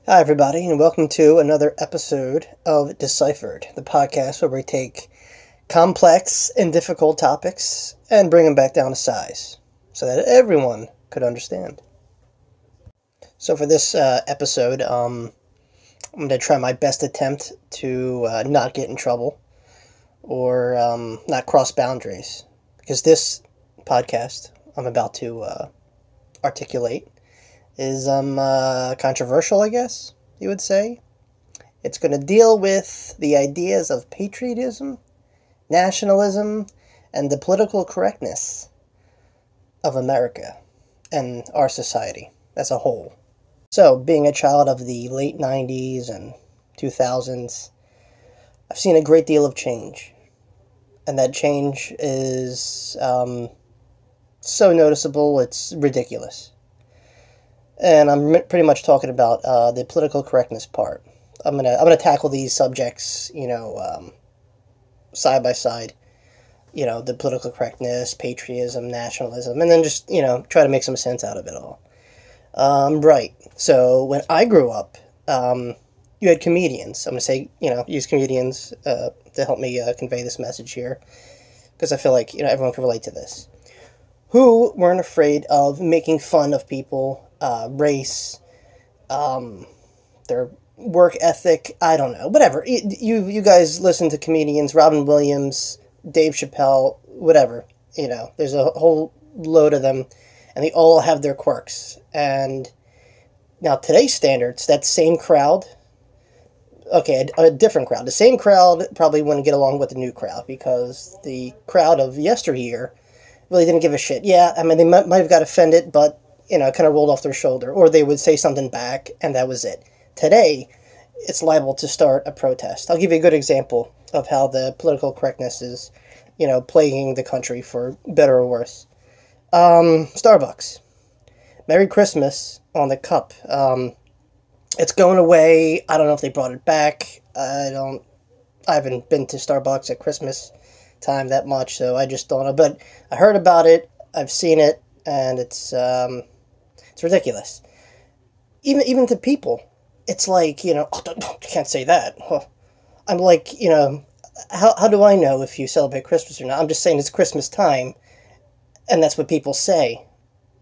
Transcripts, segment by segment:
Hi, everybody, and welcome to another episode of Deciphered, the podcast where we take complex and difficult topics and bring them back down to size so that everyone could understand. So for this episode, I'm going to try my best attempt to not get in trouble or not cross boundaries, because this podcast I'm about to articulate is controversial, I guess you would say. It's going to deal with the ideas of patriotism, nationalism, and the political correctness of America and our society as a whole. So, being a child of the late 90s and 2000s, I've seen a great deal of change. And that change is so noticeable, it's ridiculous. And I'm pretty much talking about the political correctness part. I'm gonna tackle these subjects, side by side. The political correctness, patriotism, nationalism, and then just try to make some sense out of it all. Right. So when I grew up, you had comedians. I'm gonna say use comedians to help me convey this message here, because I feel like everyone can relate to this. Who weren't afraid of making fun of people. Race, their work ethic, I don't know, whatever. You guys listen to comedians, Robin Williams, Dave Chappelle, whatever, there's a whole load of them, and they all have their quirks. And now today's standards, that same crowd, okay, a different crowd, the same crowd probably wouldn't get along with the new crowd, because the crowd of yesteryear really didn't give a shit. Yeah, I mean, they might have got offended, but kind of rolled off their shoulder, or they would say something back, and that was it. Today, it's liable to start a protest. I'll give you a good example of how the political correctness is, plaguing the country for better or worse. Starbucks. Merry Christmas on the cup. It's going away. I don't know if they brought it back. I haven't been to Starbucks at Christmas time that much, so I just don't know. But I heard about it. I've seen it, and it's ridiculous. Even to people, it's like, can't say that. Well, I'm like, how do I know if you celebrate Christmas or not? I'm just saying it's Christmas time, and that's what people say.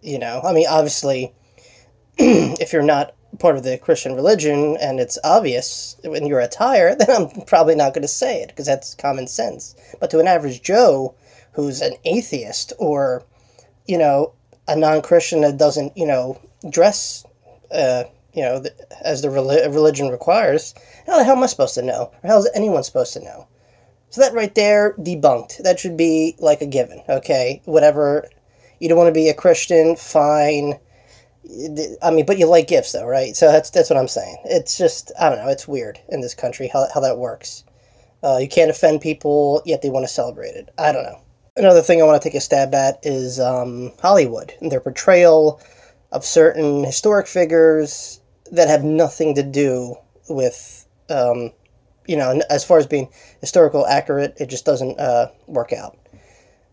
I mean, obviously, if you're not part of the Christian religion and it's obvious in your attire, then I'm probably not going to say it, because that's common sense. But to an average Joe who's an atheist, or a non-Christian that doesn't, dress, as the religion requires, how the hell am I supposed to know? Or how is anyone supposed to know? So that right there, debunked. That should be like a given, okay? Whatever. You don't want to be a Christian, fine. I mean, but you like gifts, though, right? So that's what I'm saying. It's just, I don't know, it's weird in this country how that works. You can't offend people, yet they want to celebrate it. I don't know. Another thing I want to take a stab at is Hollywood and their portrayal of certain historic figures that have nothing to do with, as far as being historical accurate, it just doesn't work out.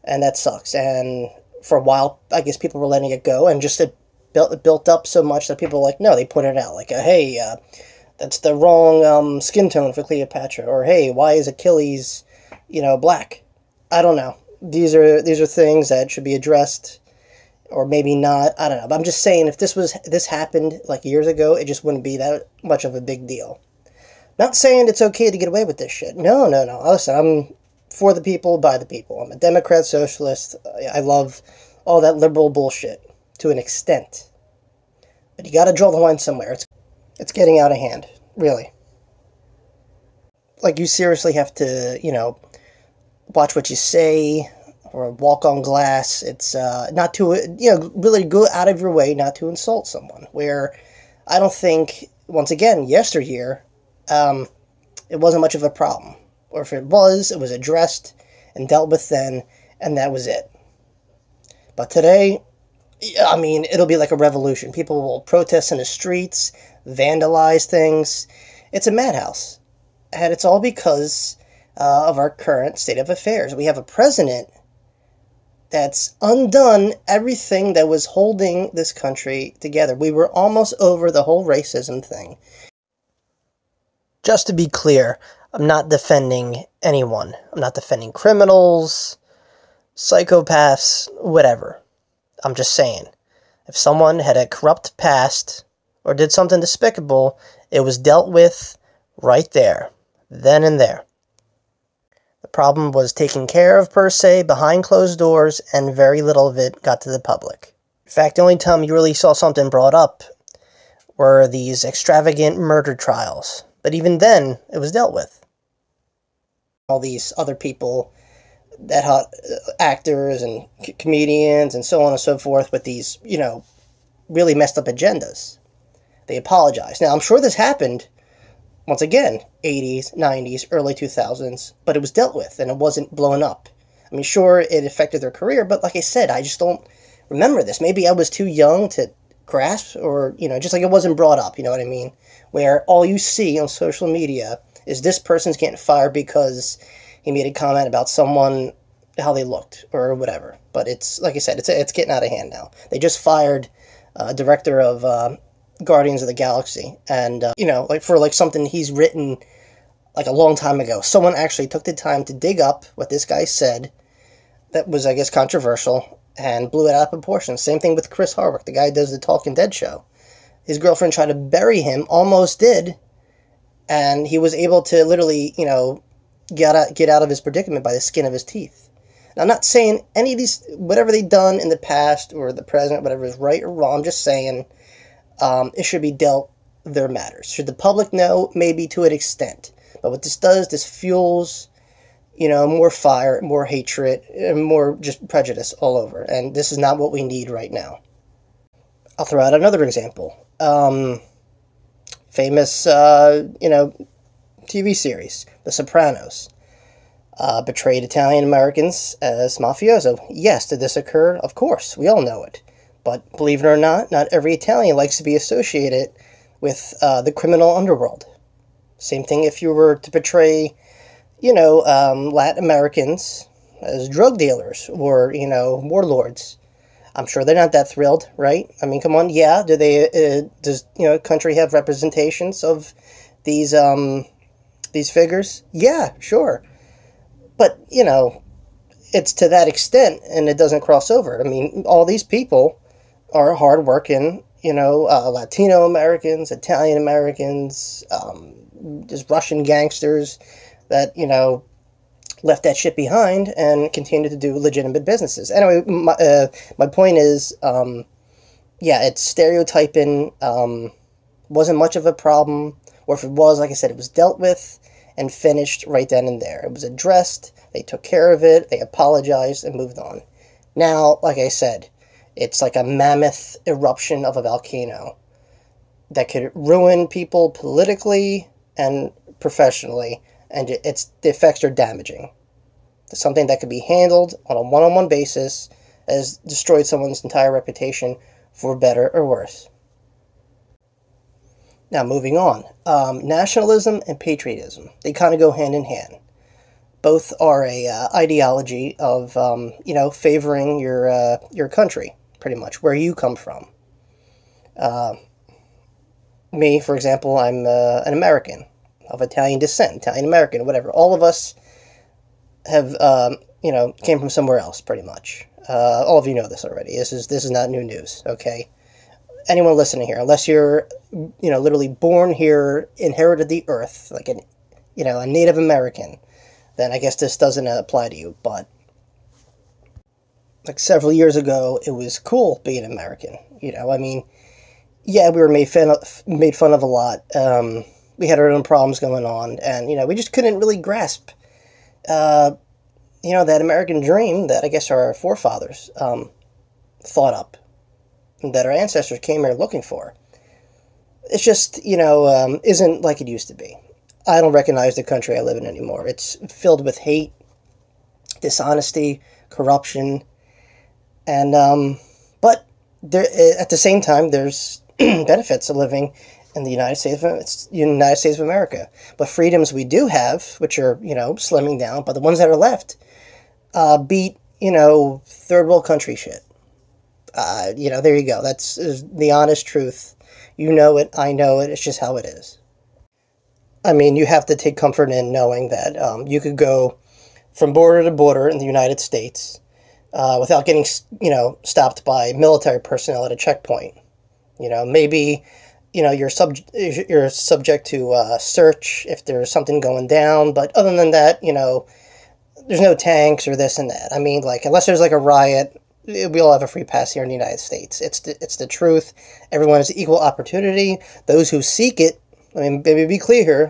And that sucks. And for a while, I guess people were letting it go, and just it built up so much that people were like, no, they pointed it out. Like, hey, that's the wrong skin tone for Cleopatra. Or, hey, why is Achilles, black? I don't know. These are things that should be addressed, or maybe not. I don't know. But I'm just saying, if this happened like years ago, it just wouldn't be that much of a big deal. Not saying it's okay to get away with this shit. No. Listen, I'm for the people, by the people. I'm a Democrat, socialist. I love all that liberal bullshit to an extent. But you got to draw the line somewhere. It's getting out of hand, really. Like, you seriously have to, watch what you say, or walk on glass. It's not to, really go out of your way not to insult someone. Where I don't think, once again, yesteryear, it wasn't much of a problem. Or if it was addressed and dealt with then, and that was it. But today, I mean, it'll be like a revolution. People will protest in the streets, vandalize things. It's a madhouse. And it's all because of our current state of affairs. We have a president that's undone everything that was holding this country together. We were almost over the whole racism thing. Just to be clear, I'm not defending anyone. I'm not defending criminals, psychopaths, whatever. I'm just saying, if someone had a corrupt past or did something despicable, it was dealt with right there, then and there. The problem was taken care of, per se, behind closed doors, and very little of it got to the public. In fact, the only time you really saw something brought up were these extravagant murder trials. But even then, it was dealt with. All these other people, that actors and comedians and so on and so forth with these, really messed up agendas. They apologized. Now, I'm sure this happened, once again, 80s, 90s, early 2000s, but it was dealt with and it wasn't blown up. I mean, sure, it affected their career, but like I said, I just don't remember this. Maybe I was too young to grasp, or, just like it wasn't brought up, you know what I mean? Where all you see on social media is this person's getting fired because he made a comment about someone, how they looked, or whatever. But it's, like I said, it's getting out of hand now. They just fired a director of Guardians of the Galaxy, and, for something he's written, a long time ago. Someone actually took the time to dig up what this guy said that was, I guess, controversial, and blew it out of proportion. Same thing with Chris Hardwick, the guy who does the Talking Dead show. His girlfriend tried to bury him, almost did, and he was able to literally, get out of his predicament by the skin of his teeth. Now, I'm not saying any of these, whatever they've done in the past or the present, whatever is right or wrong, I'm just saying it should be dealt their matters. Should the public know? Maybe to an extent. But what this does, this fuels, more fire, more hatred, and more just prejudice all over. And this is not what we need right now. I'll throw out another example. Famous, TV series, The Sopranos. Betrayed Italian Americans as mafioso. Yes, did this occur? Of course, we all know it. But believe it or not every Italian likes to be associated with the criminal underworld. Same thing if you were to portray, Latin Americans as drug dealers or, warlords. I'm sure they're not that thrilled, right? I mean, come on, yeah. Does country have representations of these figures? Yeah, sure. But, it's to that extent, and it doesn't cross over. I mean, all these people are hardworking, Latino Americans, Italian Americans, just Russian gangsters that, left that shit behind and continued to do legitimate businesses. Anyway, my point is, it's stereotyping wasn't much of a problem, or if it was, like I said, it was dealt with and finished right then and there. It was addressed, they took care of it, they apologized, and moved on. Now, like I said, it's like a mammoth eruption of a volcano that could ruin people politically and professionally, and the effects are damaging. It's something that could be handled on a one-on-one basis has destroyed someone's entire reputation for better or worse. Now, moving on. Nationalism and patriotism, they kind of go hand in hand. Both are a ideology of, favoring your country, pretty much, where you come from. Me, for example, I'm an American of Italian descent, Italian American, whatever. All of us have, came from somewhere else, pretty much. All of you know this already. This is not new news, okay? Anyone listening here, unless you're, literally born here, inherited the earth, like a Native American, then I guess this doesn't apply to you. But like several years ago, it was cool being American. Yeah, we were made fun of a lot. We had our own problems going on, and we just couldn't really grasp, that American dream that I guess our forefathers thought up, that our ancestors came here looking for. It's just, isn't like it used to be. I don't recognize the country I live in anymore. It's filled with hate, dishonesty, corruption, and, but there, at the same time, there's benefits of living in the United States of America. But freedoms we do have, which are, slimming down, but the ones that are left, beat third world country shit. There you go. That's the honest truth. You know it, I know it, it's just how it is. I mean, you have to take comfort in knowing that you could go from border to border in the United States without getting, stopped by military personnel at a checkpoint. Maybe, you're subject to search if there's something going down, but other than that, there's no tanks or this and that. I mean, unless there's a riot, we all have a free pass here in the United States. It's the truth. Everyone has equal opportunity. Those who seek it, I mean, maybe be clear here,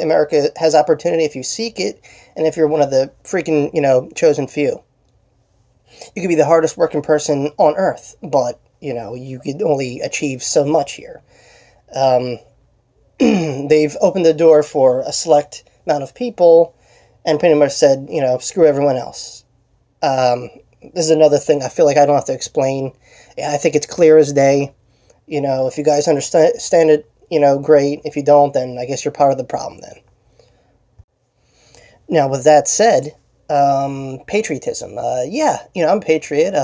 America has opportunity if you seek it, and if you're one of the freaking, chosen few. You could be the hardest working person on earth, but, you could only achieve so much here. They've opened the door for a select amount of people, and pretty much said, screw everyone else. This is another thing I feel like I don't have to explain. I think it's clear as day. If you guys understand it, great. If you don't, then I guess you're part of the problem then. Now, with that said, patriotism. Yeah, I'm a patriot.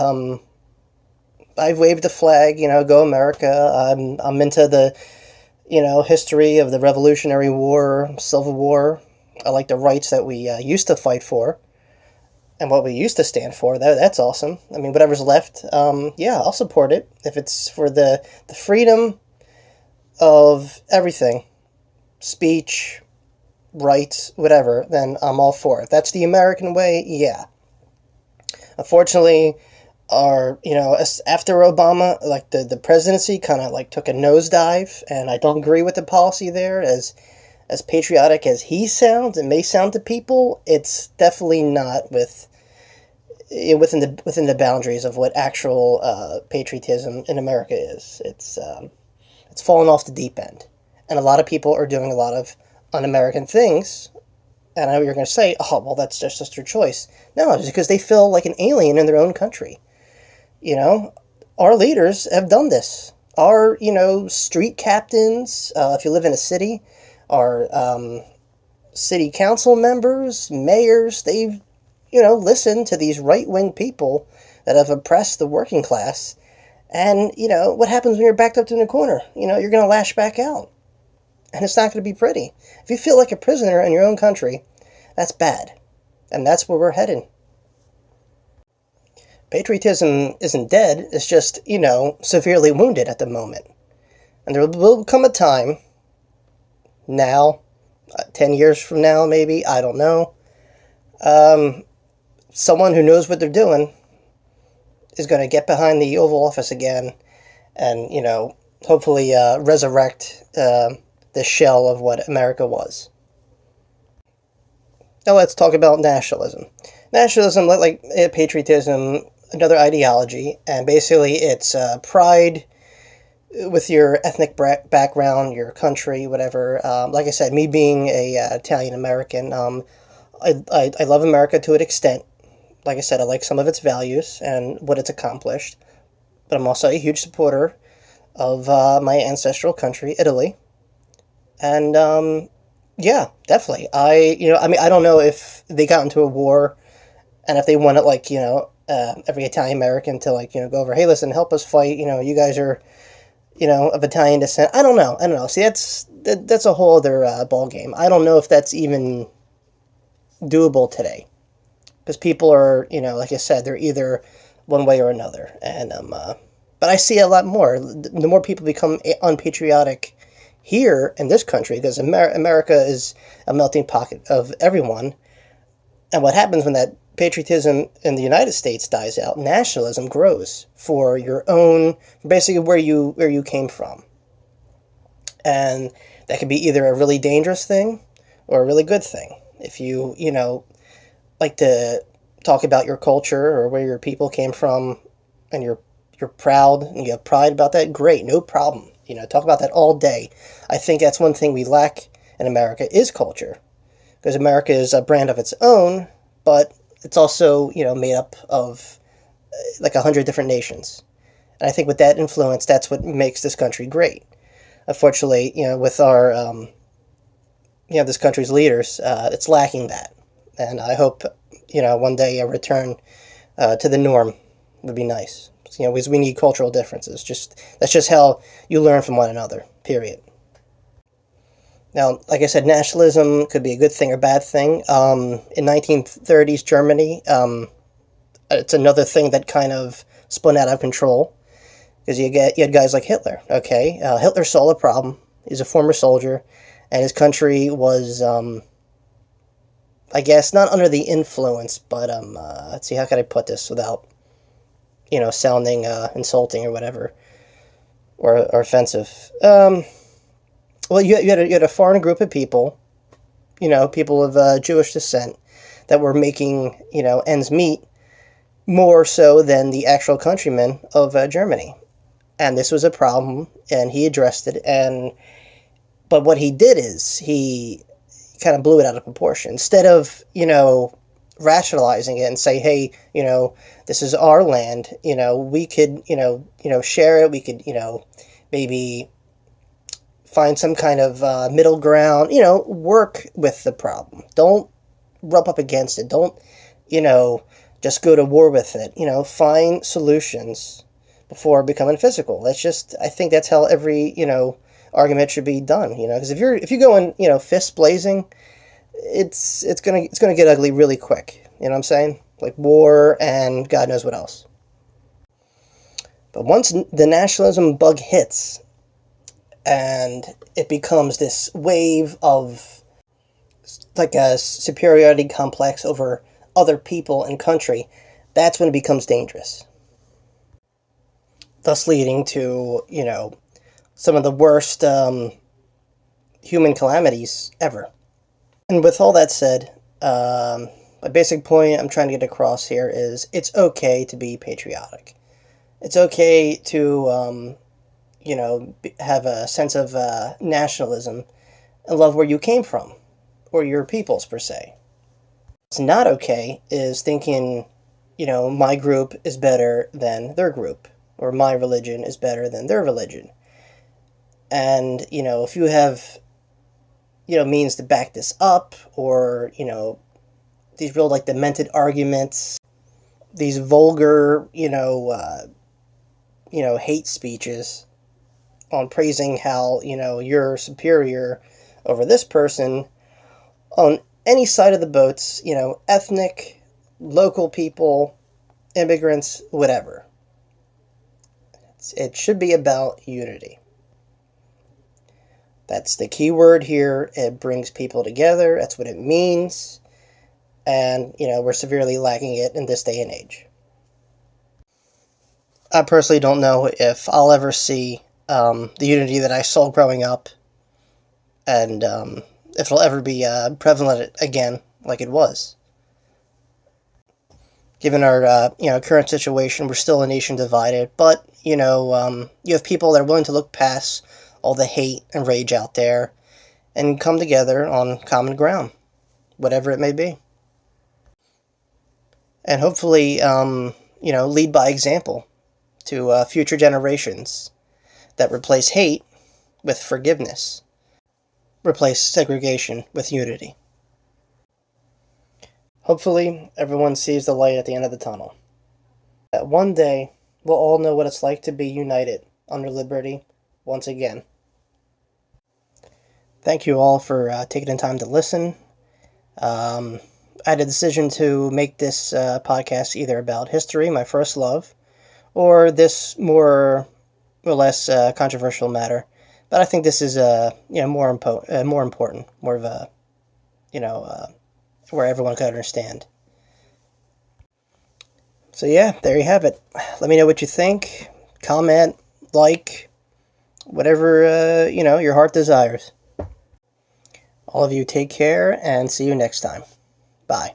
I've waved the flag, go America. I'm into the, history of the Revolutionary War, Civil War. I like the rights that we used to fight for and what we used to stand for. That's awesome. I mean, whatever's left, yeah, I'll support it. If it's for the freedom of everything, speech, rights, whatever, then I'm all for it. That's the American way, yeah. Unfortunately, after Obama, the presidency kind of took a nosedive, and I don't agree with the policy there. As patriotic as he sounds, it may sound to people, it's definitely not within the boundaries of what actual patriotism in America is. It's fallen off the deep end, and a lot of people are doing a lot of un-American things. And I know you're going to say, "Oh, well, that's just their choice." No, it's because they feel like an alien in their own country. Our leaders have done this. Our street captains, if you live in a city, our city council members, mayors, they've listened to these right-wing people that have oppressed the working class. And, what happens when you're backed up in a corner? You're going to lash back out. And it's not going to be pretty. If you feel like a prisoner in your own country, that's bad. And that's where we're headed. Patriotism isn't dead. It's just, severely wounded at the moment. And there will come a time, now, 10 years from now, maybe, I don't know, someone who knows what they're doing is going to get behind the Oval Office again and, hopefully resurrect the shell of what America was. Now let's talk about nationalism. Nationalism, like patriotism, another ideology, and basically it's pride with your ethnic background, your country, whatever. Like I said, me being a Italian-American, I love America to an extent. Like I said, I like some of its values and what it's accomplished, but I'm also a huge supporter of my ancestral country, Italy. And yeah, definitely. I don't know if they got into a war and if they wanted every Italian American to go over, hey, listen, help us fight. You guys are of Italian descent. I don't know. See, that's a whole other ball game. I don't know if that's even doable today, because people are, like I said, they're either one way or another. And but I see a lot more. The more people become unpatriotic here in this country, because America is a melting pot of everyone. And what happens when that patriotism in the United States dies out, nationalism grows for your own, basically where you came from. And that could be either a really dangerous thing or a really good thing. If you, like to talk about your culture or where your people came from, and you're proud and you have pride about that, great, no problem. Talk about that all day. I think that's one thing we lack in America is culture. Because America is a brand of its own, but it's also, made up of 100 different nations. And I think with that influence, that's what makes this country great. Unfortunately, with our, this country's leaders, it's lacking that. And I hope, one day a return to the norm would be nice. You know, because we need cultural differences. That's just how you learn from one another, period. Now, like I said, nationalism could be a good thing or bad thing. In 1930s Germany, it's another thing that kind of spun out of control. Because you had guys like Hitler, okay? Hitler saw the problem. He's a former soldier, and his country was, I guess, not under the influence, but, let's see, how can I put this without, sounding insulting or whatever, or offensive. Well, you had a foreign group of people, people of Jewish descent, that were making, ends meet more so than the actual countrymen of Germany. And this was a problem, and he addressed it. But what he did is he kind of blew it out of proportion. Instead of, rationalizing it and say, hey, this is our land. We could, share it. We could, maybe find some kind of middle ground. Work with the problem. Don't rub up against it. Don't, just go to war with it. Find solutions before becoming physical. I think that's how every, argument should be done, because if you go in, fists blazing, it's gonna get ugly really quick. You know what I'm saying? Like war and God knows what else. But once the nationalism bug hits, and it becomes this wave of like a superiority complex over other people and country, that's when it becomes dangerous. Thus leading to, some of the worst human calamities ever. And with all that said, my basic point I'm trying to get across here is it's okay to be patriotic. It's okay to, have a sense of nationalism and love where you came from, or your peoples, per se. What's not okay is thinking, my group is better than their group, or my religion is better than their religion. And, if you have, means to back this up, or, these real, demented arguments, these vulgar, hate speeches on praising how, you're superior over this person on any side of the boats, ethnic, local people, immigrants, whatever. It should be about unity. That's the key word here. It brings people together. That's what it means. And, we're severely lacking it in this day and age. I personally don't know if I'll ever see the unity that I saw growing up, and if it'll ever be prevalent again like it was. Given our current situation, we're still a nation divided, but you have people that are willing to look past all the hate and rage out there and come together on common ground, whatever it may be. And hopefully, lead by example to future generations that replace hate with forgiveness, replace segregation with unity. Hopefully, everyone sees the light at the end of the tunnel. That one day, we'll all know what it's like to be united under liberty once again. Thank you all for taking the time to listen. I had a decision to make this podcast either about history, my first love, or this more or less controversial matter. But I think this is more important, more of a where everyone can understand. So yeah, there you have it. Let me know what you think. Comment, like, whatever your heart desires. All of you take care, and see you next time. Bye.